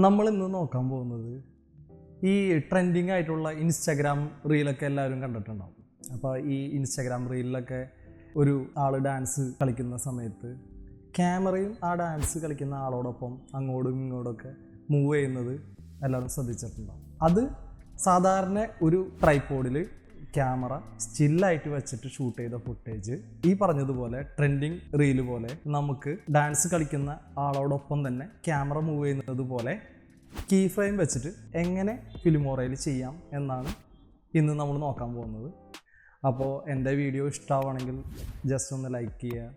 നമ്മൾ ഇന്ന് നോക്കാൻ പോകുന്നത് ഈ ട്രെൻഡിങ് ആയിട്ടുള്ള ഇൻസ്റ്റാഗ്രാം റീലൊക്കെ എല്ലാവരും കണ്ടിട്ടുണ്ടാവും. അപ്പോൾ ഈ ഇൻസ്റ്റാഗ്രാം റീലിലൊക്കെ ഒരു ആൾ ഡാൻസ് കളിക്കുന്ന സമയത്ത് ക്യാമറയും ആ ഡാൻസ് കളിക്കുന്ന ആളോടൊപ്പം അങ്ങോട്ടും ഇങ്ങോട്ടൊക്കെ മൂവ് ചെയ്യുന്നത് എല്ലാവരും ശ്രദ്ധിച്ചിട്ടുണ്ടാവും. അത് സാധാരണ ഒരു ട്രൈപോഡിൽ ക്യാമറ സ്റ്റില്ലായിട്ട് വെച്ചിട്ട് ഷൂട്ട് ചെയ്ത ഫുട്ടേജ് ഈ പറഞ്ഞതുപോലെ ട്രെൻഡിങ് റീല് പോലെ നമുക്ക് ഡാൻസ് കളിക്കുന്ന ആളോടൊപ്പം തന്നെ ക്യാമറ മൂവ് ചെയ്യുന്നത് പോലെ കീ ഫ്രെയിം വെച്ചിട്ട് എങ്ങനെ ഫിലിമോറയിൽ ചെയ്യാം എന്നാണ് ഇന്ന് നമ്മൾ നോക്കാൻ പോകുന്നത്. അപ്പോൾ എൻ്റെ വീഡിയോ ഇഷ്ടമാണെങ്കിൽ ജസ്റ്റ് ഒന്ന് ലൈക്ക് ചെയ്യുക,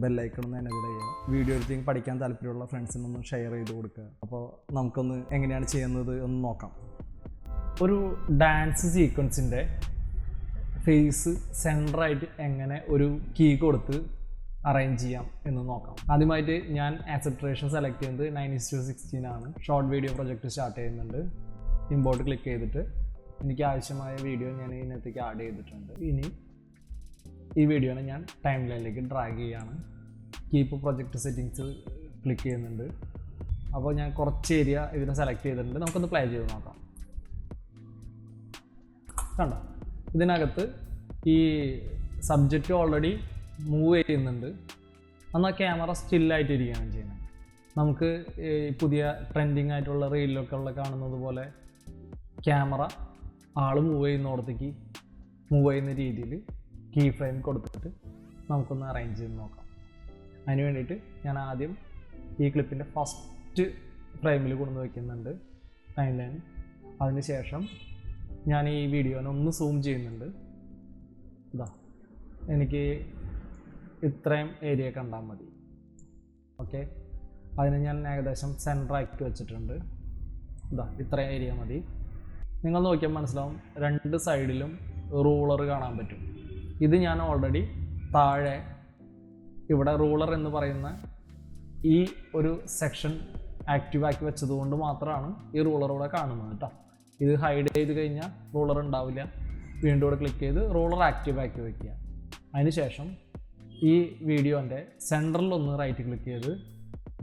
ബെല്ലൈക്കൺ ഒന്ന് എനേബിൾ ചെയ്യുക, വീഡിയോ എഡിറ്റിംഗ് പഠിക്കാൻ താല്പര്യമുള്ള ഫ്രണ്ട്സിനൊന്ന് ഷെയർ ചെയ്ത് കൊടുക്കുക. അപ്പോൾ നമുക്കൊന്ന് എങ്ങനെയാണ് ചെയ്യുന്നത് ഒന്ന് നോക്കാം. ഒരു ഡാൻസ് സീക്വൻസിൻ്റെ ഫേസ് സെൻറ്ററായിട്ട് എങ്ങനെ ഒരു കീ കൊടുത്ത് അറേഞ്ച് ചെയ്യാം എന്ന് നോക്കാം. ആദ്യമായിട്ട് ഞാൻ ആസ്പെക്ട് റേഷ്യോ സെലക്ട് ചെയ്യുന്നത് 9:16 ആണ്. ഷോർട്ട് വീഡിയോ പ്രൊജക്റ്റ് സ്റ്റാർട്ട് ചെയ്യുന്നുണ്ട്. ഇമ്പോർട്ട് ക്ലിക്ക് ചെയ്തിട്ട് എനിക്ക് ആവശ്യമായ വീഡിയോ ഞാൻ ഇതിനകത്തേക്ക് ആഡ് ചെയ്തിട്ടുണ്ട്. ഇനി ഈ വീഡിയോനെ ഞാൻ ടൈം ലൈനിലേക്ക് ഡ്രാഗ് ചെയ്യുകയാണ്. കീപ്പ് പ്രൊജക്റ്റ് സെറ്റിങ്സ് ക്ലിക്ക് ചെയ്യുന്നുണ്ട്. അപ്പോൾ ഞാൻ കുറച്ച് ഏരിയ ഇതിനെ സെലക്ട് ചെയ്തിട്ടുണ്ട്. നമുക്കൊന്ന് പ്ലേ ചെയ്ത് നോക്കാം. കണ്ടോ, ഇതിനകത്ത് ഈ സബ്ജക്റ്റ് ഓൾറെഡി മൂവ് ചെയ്യുന്നുണ്ട്. എന്നാൽ ക്യാമറ സ്റ്റില്ലായിട്ടിരിക്കുകയാണ് ചെയ്യുന്നത്. നമുക്ക് ഈ പുതിയ ട്രെൻഡിങ് ആയിട്ടുള്ള റീലിലൊക്കെ ഉള്ള കാണുന്നത് പോലെ ക്യാമറ ആൾ മൂവ് ചെയ്യുന്നിടത്തേക്ക് മൂവ് ചെയ്യുന്ന രീതിയിൽ കീ ഫ്രെയിം കൊടുത്തിട്ട് നമുക്കൊന്ന് അറേഞ്ച് ചെയ്ത് നോക്കാം. അതിന് വേണ്ടിയിട്ട് ഞാൻ ആദ്യം ഈ ക്ലിപ്പിൻ്റെ ഫസ്റ്റ് ഫ്രെയിമിൽ കൊണ്ടു വയ്ക്കുന്നുണ്ട് ടൈം ലൈൻ. അതിന് ശേഷം ഞാൻ ഈ വീഡിയോനെ ഒന്ന് സൂം ചെയ്യുന്നുണ്ട്. ഇതാ, എനിക്ക് ഇത്രയും ഏരിയ കണ്ടാൽ മതി. ഓക്കെ, അതിന് ഞാൻ ഏകദേശം സെൻറ്ററാക്കി വെച്ചിട്ടുണ്ട്. ഇതാ, ഇത്രയും ഏരിയ മതി. നിങ്ങൾ നോക്കിയാൽ മനസ്സിലാവും, രണ്ട് സൈഡിലും റൂളർ കാണാൻ പറ്റും. ഇത് ഞാൻ ഓൾറെഡി താഴെ ഇവിടെ റൂളർ എന്ന് പറയുന്ന ഈ ഒരു സെക്ഷൻ ആക്റ്റീവാക്കി വെച്ചതുകൊണ്ട് മാത്രമാണ് ഈ റൂളർ ഇവിടെ കാണുന്നത് കേട്ടോ. ഇത് ഹൈഡ് ചെയ്ത് കഴിഞ്ഞാൽ റൂളർ ഉണ്ടാവില്ല. വീണ്ടും ഇവിടെ ക്ലിക്ക് ചെയ്ത് റൂളർ ആക്റ്റീവാക്കി വയ്ക്കുക. അതിനുശേഷം ഈ വീഡിയോൻ്റെ സെൻറ്ററിലൊന്ന് റൈറ്റ് ക്ലിക്ക് ചെയ്ത്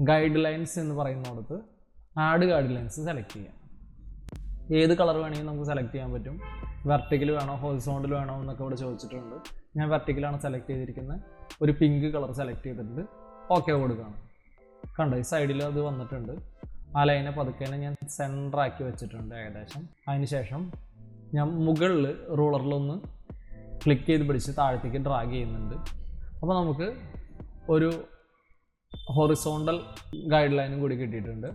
ഗൈഡ് ലൈൻസ് എന്ന് പറയുന്നിടത്ത് ആഡ് ഗൈഡ് ലൈൻസ് സെലക്ട് ചെയ്യാം. ഏത് കളർ വേണമെങ്കിൽ നമുക്ക് സെലക്ട് ചെയ്യാൻ പറ്റും. വെർട്ടിക്കൽ വേണോ ഹൊറിസോണ്ടൽ വേണോ എന്നൊക്കെ ഇവിടെ ചോദിച്ചിട്ടുണ്ട്. ഞാൻ വെർട്ടിക്കലാണ് സെലക്ട് ചെയ്തിരിക്കുന്നത്. ഒരു പിങ്ക് കളർ സെലക്ട് ചെയ്തിട്ടുണ്ട്. ഓക്കെ കൊടുക്കുകയാണ്. കണ്ടോ, ഈ സൈഡിൽ അത് വന്നിട്ടുണ്ട്. ആ ലൈനെ പതുക്കേനെ ഞാൻ സെൻറ്ററാക്കി വെച്ചിട്ടുണ്ട് ഏകദേശം. അതിനുശേഷം ഞാൻ മുകളിൽ റൂളറിലൊന്ന് ക്ലിക്ക് ചെയ്ത് പിടിച്ച് താഴത്തേക്ക് ഡ്രാഗ് ചെയ്യുന്നുണ്ട്. അപ്പോൾ നമുക്ക് ഒരു ഹൊറിസോണ്ടൽ ഗൈഡ് ലൈനും കൂടി കിട്ടിയിട്ടുണ്ട്.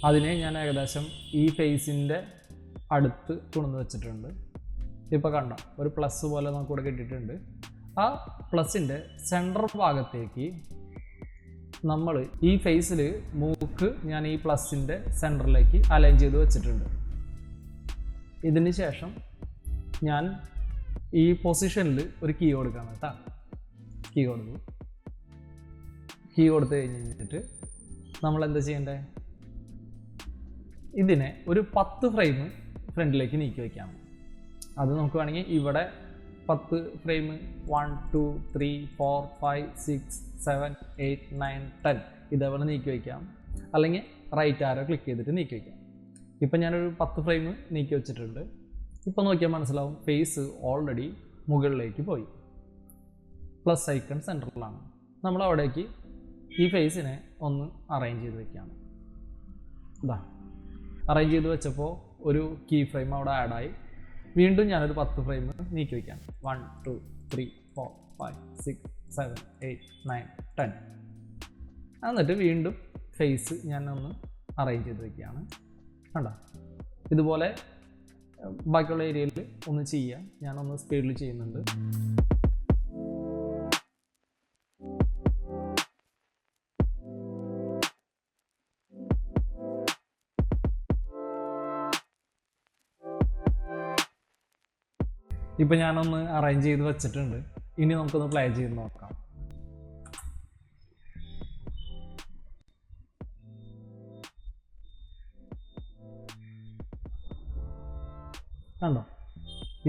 അതിനെ ഞാൻ ഏകദേശം ഈ ഫേസിൻ്റെ അടുത്ത് കൊണ്ടുവന്ന് വെച്ചിട്ടുണ്ട്. ഇപ്പോൾ കണ്ടോ, ഒരു പ്ലസ് പോലെ നമുക്കിവിടെ കിട്ടിയിട്ടുണ്ട്. ആ പ്ലസിൻ്റെ സെൻട്രൽ ഭാഗത്തേക്ക് നമ്മൾ ഈ ഫേസിൽ മൂക്ക് ഞാൻ ഈ പ്ലസിൻ്റെ സെൻറ്ററിലേക്ക് അലൈൻ ചെയ്ത് വെച്ചിട്ടുണ്ട്. ഇതിന് ശേഷം ഞാൻ ഈ പൊസിഷനിൽ ഒരു കീ കൊടുക്കണം കേട്ടോ. കീ കൊടുത്ത് കഴിഞ്ഞിട്ട് നമ്മൾ എന്താ ചെയ്യേണ്ടത്, ഇതിനെ ഒരു 10 ഫ്രെയിം ഫ്രണ്ടിലേക്ക് നീക്കി വയ്ക്കാം. അത് നമുക്ക് വേണമെങ്കിൽ ഇവിടെ 10 ഫ്രെയിം 1 2 3 4 5 6 7 8 9 10 ഇതേപോലെ നീക്കി വയ്ക്കാം. അല്ലെങ്കിൽ റൈറ്റ് ആരോ ക്ലിക്ക് ചെയ്തിട്ട് നീക്കി വയ്ക്കാം. ഇപ്പം ഞാനൊരു 10 ഫ്രെയിം നീക്കി വെച്ചിട്ടുണ്ട്. ഇപ്പം നോക്കിയാൽ മനസ്സിലാവും, ഫേസ് ഓൾറെഡി മുകളിലേക്ക് പോയി. പ്ലസ് ഐക്കൺ സെൻറ്ററിലാണ്. നമ്മൾ അവിടേക്ക് ഈ ഫേസിനെ ഒന്ന് അറേഞ്ച് ചെയ്ത് വെക്കുകയാണ്. ഇതാ, അറേഞ്ച് ചെയ്ത് വെച്ചപ്പോൾ ഒരു കീ ഫ്രെയിം അവിടെ ആഡായി. വീണ്ടും ഞാനൊരു 10 ഫ്രെയിം നീക്കി വയ്ക്കാം. 1 2 3 4 5 6 7 8 9 10. എന്നിട്ട് വീണ്ടും ഫേസ് ഞാൻ ഒന്ന് അറേഞ്ച് ചെയ്ത് വയ്ക്കുകയാണ്. കണ്ടോ, ഇതുപോലെ ബാക്കിയുള്ള ഏരിയയിൽ ഒന്ന് ചെയ്യാം. ഞാനൊന്ന് സ്പീഡിൽ ചെയ്യുന്നുണ്ട്. ഇപ്പം ഞാനൊന്ന് അറേഞ്ച് ചെയ്ത് വെച്ചിട്ടുണ്ട്. ഇനി നമുക്കൊന്ന് പ്ലേ ചെയ്ത് നോക്കാം. കണ്ടോ,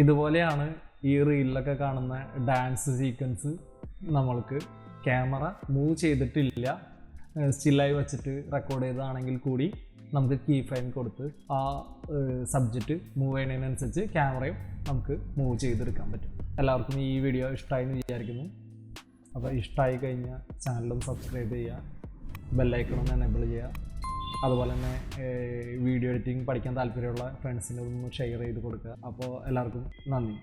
ഇതുപോലെയാണ് ഈ റീലിലൊക്കെ കാണുന്ന ഡാൻസ് സീക്വൻസ് നമ്മൾക്ക് ക്യാമറ മൂവ് ചെയ്തിട്ടില്ല, സ്റ്റില്ലായി വെച്ചിട്ട് റെക്കോർഡ് ചെയ്തതാണെങ്കിൽ കൂടി നമുക്ക് കീ ഫ്രെയിം കൊടുത്ത് ആ സബ്ജക്റ്റ് മൂവ് ചെയ്യുന്നതിനനുസരിച്ച് ക്യാമറയും നമുക്ക് മൂവ് ചെയ്തെടുക്കാൻ പറ്റും. എല്ലാവർക്കും ഈ വീഡിയോ ഇഷ്ടമായി എന്ന് വിചാരിക്കുന്നു. അപ്പോൾ ഇഷ്ടമായി കഴിഞ്ഞാൽ ചാനലും സബ്സ്ക്രൈബ് ചെയ്യുക, ബെല്ലൈക്കണും എനേബിൾ ചെയ്യുക. അതുപോലെ തന്നെ വീഡിയോ എഡിറ്റിംഗ് പഠിക്കാൻ താല്പര്യമുള്ള ഫ്രണ്ട്സിനൊന്ന് ഷെയർ ചെയ്ത് കൊടുക്കുക. അപ്പോൾ എല്ലാവർക്കും നന്ദി.